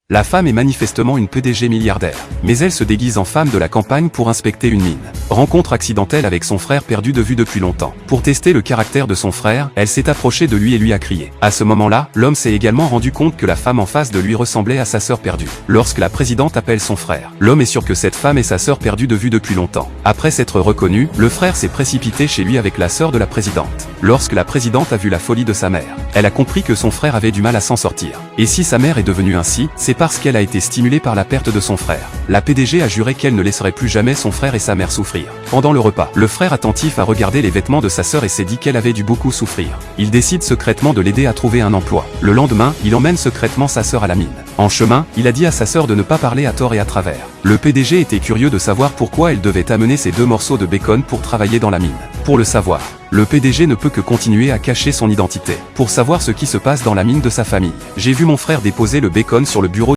La femme est manifestement une PDG milliardaire, mais elle se déguise en femme de la campagne pour inspecter une mine. Rencontre accidentelle avec son frère perdu de vue depuis longtemps. Pour tester le caractère de son frère, elle s'est approchée de lui et lui a crié. À ce moment-là, l'homme s'est également rendu compte que la femme en face de lui ressemblait à sa sœur perdue. Lorsque la présidente appelle son frère, l'homme est sûr que cette femme est sa sœur perdue de vue depuis longtemps. Après s'être reconnu, le frère s'est précipité chez lui avec la sœur de la présidente. Lorsque la présidente a vu la folie de sa mère, elle a compris que son frère avait du mal à s'en sortir. Et si sa mère est devenue ainsi, c'est parce qu'elle a été stimulée par la perte de son frère. La PDG a juré qu'elle ne laisserait plus jamais son frère et sa mère souffrir. Pendant le repas, le frère attentif a regardé les vêtements de sa sœur et s'est dit qu'elle avait dû beaucoup souffrir. Il décide secrètement de l'aider à trouver un emploi. Le lendemain, il emmène secrètement sa sœur à la mine. En chemin, il a dit à sa sœur de ne pas parler à tort et à travers. Le PDG était curieux de savoir pourquoi elle devait amener ces 2 morceaux de bacon pour travailler dans la mine. Pour le savoir, le PDG ne peut que continuer à cacher son identité. Pour savoir ce qui se passe dans la mine de sa famille. J'ai vu mon frère déposer le bacon sur le bureau